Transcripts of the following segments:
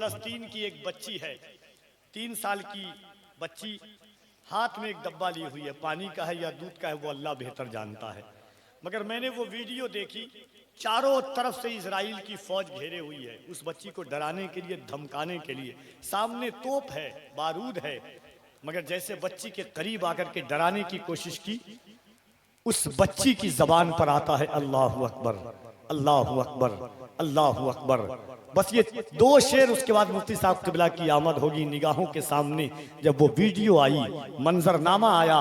फलस्तीन की एक बच्ची है, 3 साल की बच्ची, हाथ में एक डब्बा ली हुई है, पानी का है या दूध का है वो अल्लाह बेहतर जानता है। मगर मैंने वो वीडियो देखी, चारों तरफ से इजराइल की फौज घेरे हुई है उस बच्ची को डराने के लिए, धमकाने के लिए। सामने तोप है, बारूद है, मगर जैसे बच्ची के करीब आकर के डराने की कोशिश की, उस बच्ची की जबान पर आता है अल्लाहु अकबर, अल्लाहु अकबर, अल्लाहु अकबर। बस ये 2 शेर, उसके बाद मुफ्ती साहब क़िबला की आमद होगी निगाहों के सामने। जब वो वीडियो आई, मंजरनामा आया,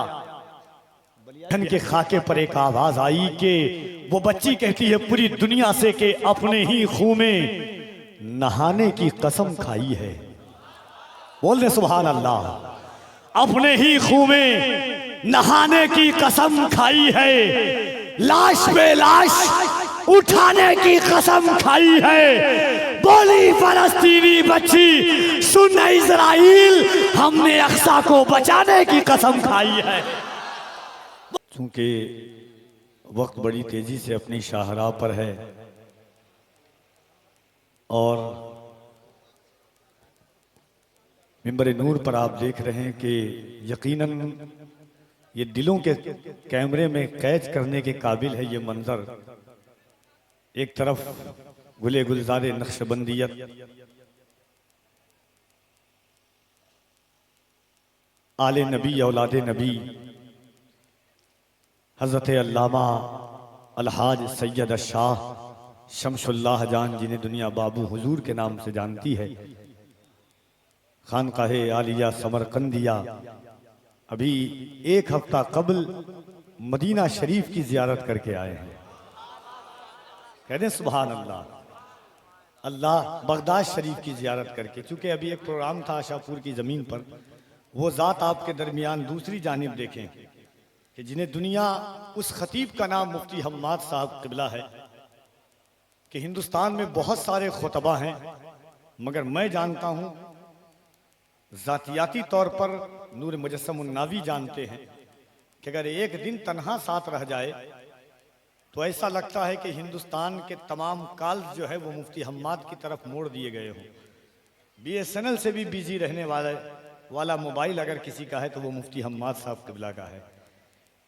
धन के खाके पर एक आवाज आई कि वो बच्ची कहती है पूरी दुनिया से कि अपने ही खून में नहाने की कसम खाई है। बोल दे सुभान अल्लाह। अपने ही खून में नहाने की कसम खाई है, लाश पे लाश उठाने की कसम खाई है। बोली फलस्तीनी बच्ची, सुन इजराइल, हमने अक्सा को बचाने की कसम खाई है। चूंकि वक्त बड़ी तेजी से अपनी शाहराह पर है और मिंबर नूर पर आप देख रहे हैं कि यकीनन ये दिलों के कैमरे में कैद करने के काबिल है ये मंजर। एक तरफ गुले गुलजारे नक्शबंदियत, आले नबी औलादे नबी हज़रत अल्लामा अलहाज सैयद शाह शमसुल्लाह जान, जिन्हें दुनिया बाबू हुजूर के नाम से जानती है, खानकाहे आलिया समरकंदिया अभी 1 हफ्ता कबल मदीना शरीफ की जियारत करके आए हैं। कहते सुभान अल्लाह। अल्लाह बगदाद शरीफ की जियारत करके, चूंकि अभी एक प्रोग्राम था आशापुर की ज़मीन पर, वो ज़ात आपके दरमियान दूसरी जानिब देखें कि जिन्हें दुनिया, उस खतीब का नाम मुफ्ती हम्माद साहब क़िबला है कि हिंदुस्तान में बहुत सारे खुतबा हैं, मगर मैं जानता हूँ ज़ातियाती तौर पर नूर मुजस्सम उन्नावी जानते हैं कि अगर एक दिन तन्हा साथ रह जाए तो ऐसा लगता है कि हिंदुस्तान के तमाम कॉल्स जो है वो मुफ्ती हम्माद की तरफ मोड़ दिए गए हों। BSNL से भी बिजी रहने वाला मोबाइल अगर किसी का है तो वो मुफ्ती हम्माद साहब क़िबला का है।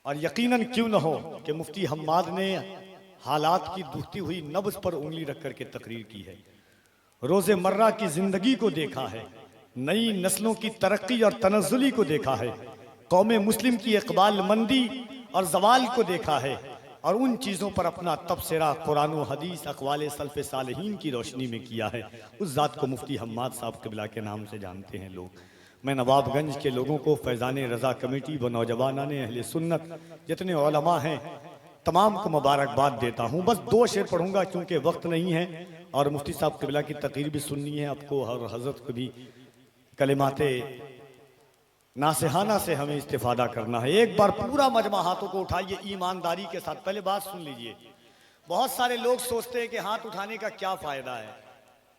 और यकीनन क्यों न हो कि मुफ्ती हम्माद ने हालात की दुखती हुई नब्ज़ पर उंगली रख कर के तकरीर की है, रोज़मर्रा की ज़िंदगी को देखा है, नई नस्लों की तरक्की और तनज़्ज़ुली को देखा है, कौमे मुस्लिम की इक़बाल मंदी और ज़वाल को देखा है, और उन चीज़ों पर अपना तबसरा कुरान व हदीस अक़वाल सल्फ़ सालिहीन की रोशनी में किया है। उस ज़ात को मुफ्ती हम्माद साहब क़िबला के नाम से जानते हैं लोग। मैं नवाबगंज के लोगों को, फैज़ान रज़ा कमेटी व नौजवानान अहले सुन्नत जितने उलमा हैं तमाम को मुबारकबाद देता हूँ। बस 2 शेर पढ़ूंगा क्योंकि वक्त नहीं है और मुफ्ती साहब क़िबला की तकरीर भी सुननी है आपको, और हज़रत को भी कलिमाते नासिहाना से हमें इस्तिफादा करना है। एक बार पूरा मजमा हाथों को उठाइए ईमानदारी के साथ। पहले बात सुन लीजिए, बहुत सारे लोग सोचते हैं कि हाथ उठाने का क्या फ़ायदा है।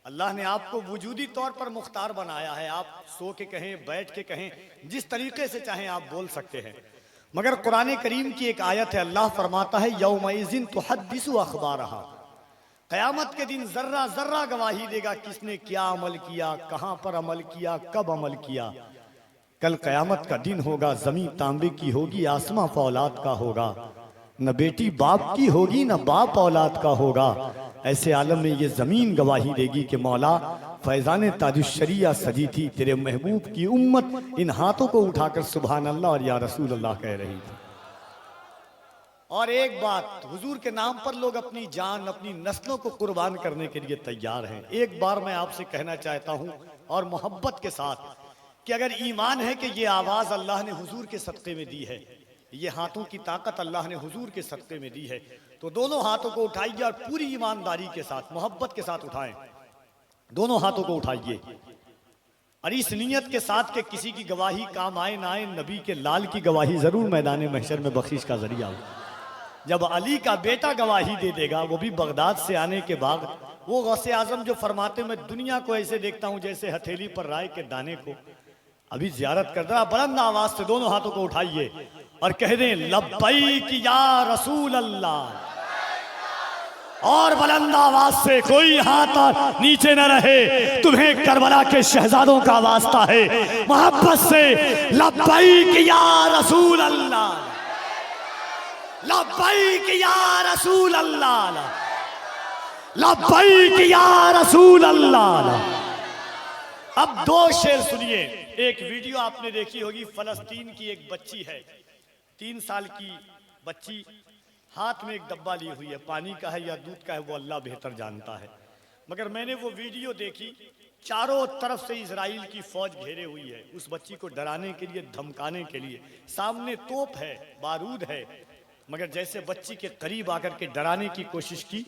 अल्लाह ने आपको वजूदी तौर पर मुख्तार बनाया है, आप सो के कहें, बैठ के कहें, जिस तरीके से चाहें आप बोल सकते हैं। मगर कुरान करीम की एक आयत है, अल्लाह फरमाता है यौमइज़िन तुहद्दिसु अख़बारहा, क़यामत के दिन जर्रा जर्रा गवाही देगा किसने क्या अमल किया, कहाँ पर अमल किया, कब अमल किया। कल क़यामत का दिन होगा, ज़मीन तांबे की होगी, आसमां फौलाद का होगा, न बेटी बाप की होगी न बाप औलाद का होगा। ऐसे आलम में ये ज़मीन गवाही देगी कि मौला फैज़ान ताजुश्शरिया सजी थी, तेरे महबूब की उम्मत इन हाथों को उठाकर सुभान अल्लाह और या रसूल अल्लाह कह रही थी। और एक बात, हुजूर के नाम पर लोग अपनी जान, अपनी नस्लों को कुर्बान करने के लिए तैयार हैं। एक बार मैं आपसे कहना चाहता हूँ और मोहब्बत के साथ कि अगर ईमान है कि ये आवाज़ अल्लाह ने हुजूर के सदक़े में दी है, ये हाथों की ताकत अल्लाह ने हुजूर के सदक़े में दी है, तो दोनों हाथों को उठाइए और पूरी ईमानदारी के साथ, मोहब्बत के साथ उठाएं। दोनों हाथों को उठाइए और इस नीयत के साथ कि किसी की गवाही काम आए ना आए, नबी के लाल की गवाही जरूर मैदान महशर में बख्शिश का जरिया हो। जब अली का बेटा गवाही दे देगा, वो भी बगदाद से आने के बाद, वो गौसे आजम जो फरमाते मैं दुनिया को ऐसे देखता हूं जैसे हथेली पर राय के दाने को, अभी जियारत कर रहा, बुलंद आवाज से दोनों हाथों को उठाइए और कह दें लब्बैक या रसूल अल्लाह, और बुलंद आवाज से कोई हाथ नीचे न रहे, तुम्हें करबला के शहजादों का वास्ता है, मोहब्बत से लब्बैक या रसूल अल्लाह, लब्बैक या रसूल अल्लाह, लब्बैक या रसूल अल्लाह। अब दो शेर सुनिए। एक वीडियो आपने देखी होगी, फलस्तीन की एक बच्ची है, 3 साल की बच्ची, हाथ में एक डब्बा ली हुई है, पानी का है या दूध का है वो अल्लाह बेहतर जानता है। मगर मैंने वो वीडियो देखी, चारों तरफ से इजराइल की फौज घेरे हुई है, उस बच्ची को डराने के लिए, धमकाने के लिए, सामने तोप है, बारूद है, मगर जैसे बच्ची के करीब आकर के डराने की कोशिश की,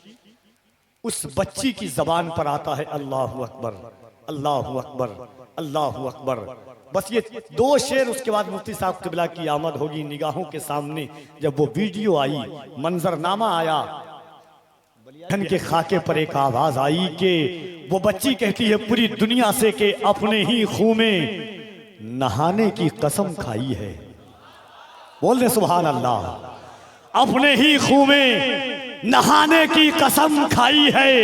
उस बच्ची की जबान पर आता है अल्लाहु अकबर, अल्लाहु अकबर, अल्लाहु अकबर। बस ये 2 शेर, उसके बाद मुफ्ती साहब क़िबला की आमद होगी निगाहों के सामने। जब वो वीडियो आई, मंजरनामा आया, धन के खाके पर एक आवाज आई कि वो बच्ची कहती है पूरी दुनिया से कि अपने ही खून में नहाने की कसम खाई है। बोल दे सुभान अल्लाह। अपने ही खून में नहाने की कसम खाई है,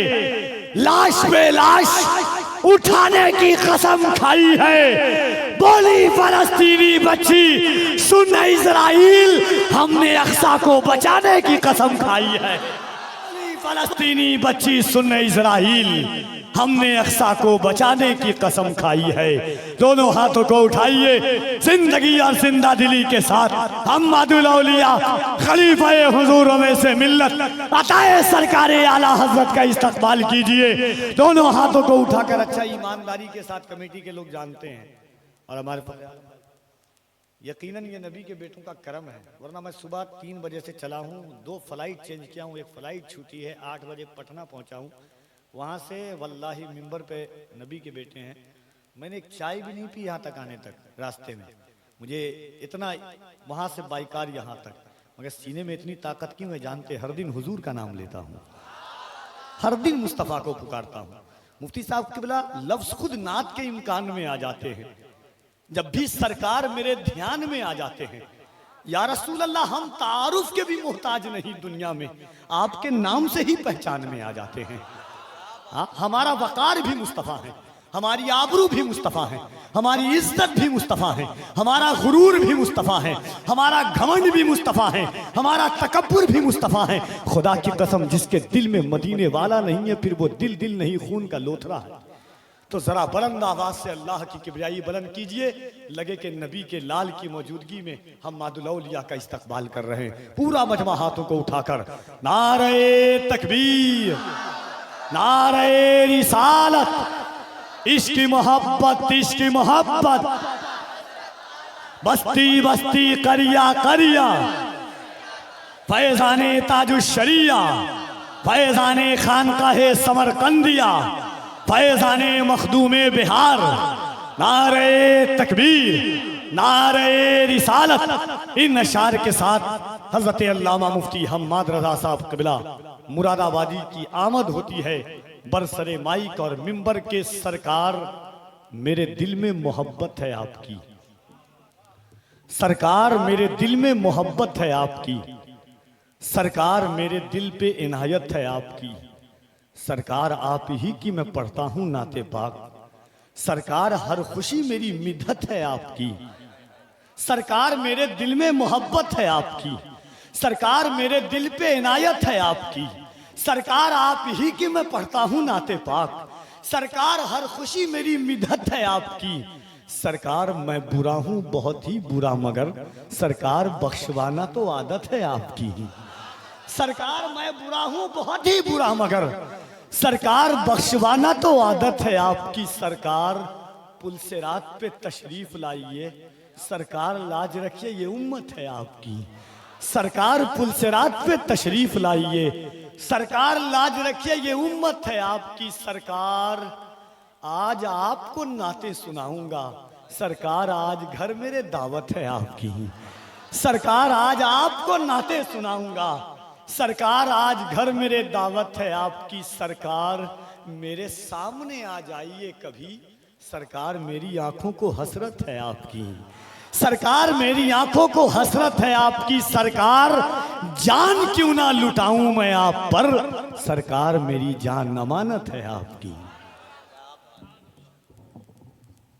लाश पे लाश उठाने की कसम खाई है। बोली फलस्तीनी बच्ची, सुन इजराइल, हमने अक्सा को बचाने की कसम खाई है। बोली फलस्तीनी बच्ची, सुन इजराइल, हमने अक्सा को बचाने की कसम खाई है। दोनों हाथों को उठाइए जिंदगी और जिंदा दिली के साथ। हम मादुल औलिया खलीफा हुजूर में से मिल्लत अताए सरकारे आला हजरत का इस्तकबाल कीजिए। दोनों हाथों को उठाकर अच्छा ईमानदारी के साथ, कमेटी के लोग जानते हैं और हमारे पास यकीनन ये नबी के बेटों का करम है, वरना मैं सुबह 3 बजे से चला हूँ, 2 फ्लाइट चेंज किया हूँ, एक फ्लाइट छूटी है, 8 बजे पटना पहुँचा हूँ, वहाँ से वल्लाही मिंबर पे नबी के बेटे हैं, मैंने एक चाय भी नहीं पी यहाँ तक आने तक, रास्ते में मुझे इतना, वहाँ से बाइकार यहाँ तक, मगर सीने में इतनी ताकत क्यों है जानते? हर दिन हुजूर का नाम लेता हूँ, हर दिन मुस्तफ़ा को पुकारता हूँ। मुफ्ती साहब क़िबला लफ्ज़ खुद नात के इम्कान में आ जाते हैं, जब भी सरकार मेरे ध्यान में आ जाते हैं, या रसूल अल्लाह, हम तारुफ के भी मोहताज नहीं दुनिया में, आपके नाम से ही पहचान में आ जाते हैं। हमारा वकार भी मुस्तफ़ा है, हमारी आबरू भी मुस्तफ़ा है, हमारी इज्जत भी मुस्तफ़ा है, हमारा गुरूर भी मुस्तफ़ा है, हमारा घमंड भी मुस्तफ़ा है, हमारा तकब्बुर भी मुस्तफ़ा है। खुदा की कसम, जिसके दिल में मदीने वाला नहीं है, फिर वो दिल दिल नहीं, खून का लोथरा है। तो जरा बुलंद आवाज से अल्लाह की किबरियाई बुलंद कीजिए, लगे कि नबी के लाल की मौजूदगी में हम मादुल औलिया का इस्तकबाल कर रहे हैं। पूरा मजमा हाथों को उठाकर नारे तकबीर, नारे रिसालत, इश्क मोहब्बत, इश्क मोहब्बत, बस्ती बस्ती करिया करिया, फैजाने ताजुश्शरिया, फैजाने खानकाहे समरकंदिया, फैजाने मखदूमे बिहार। नारे तकबीर, नारे रिसालत। इन अशार के साथ हजरत अल्लामा मुफ्ती हम्माद रजा साहब क़िबला मुरादाबादी की आमद होती है बरसरे माइक और मिंबर के। सरकार, मेरे दिल में मोहब्बत है आपकी, सरकार मेरे दिल में मोहब्बत है आपकी, सरकार मेरे दिल पे इनायत है आपकी, सरकार आप ही की मैं पढ़ता हूँ नाते पाक, सरकार हर खुशी मेरी मिदत है आपकी, सरकार मेरे दिल में मोहब्बत है आपकी, सरकार मेरे दिल पे इनायत है आपकी, सरकार आप ही की मैं पढ़ता हूँ नाते पाक, सरकार हर खुशी मेरी मिदत है आपकी, सरकार मैं बुरा हूँ बहुत ही बुरा, मगर सरकार बख्शवाना तो आदत है आपकी, सरकार मैं बुरा हूँ बहुत ही बुरा, मगर सरकार बख्शवाना तो आदत है आपकी, सरकार पुलसिरात पे तशरीफ लाइए, सरकार लाज रखिए ये उम्मत है आपकी, सरकार पुलसिरात पे तशरीफ लाइए, सरकार लाज रखिए ये उम्मत है आपकी, सरकार आज आपको नाते सुनाऊंगा, सरकार आज घर मेरे दावत है आपकी, सरकार आज आपको नाते सुनाऊंगा, सरकार आज घर मेरे दावत है आपकी, सरकार मेरे सामने आ जाइए कभी, सरकार मेरी आंखों को हसरत है आपकी, सरकार मेरी आंखों को हसरत है आपकी सरकार, जान क्यों ना लुटाऊं मैं आप पर, सरकार मेरी जान अमानत है आपकी।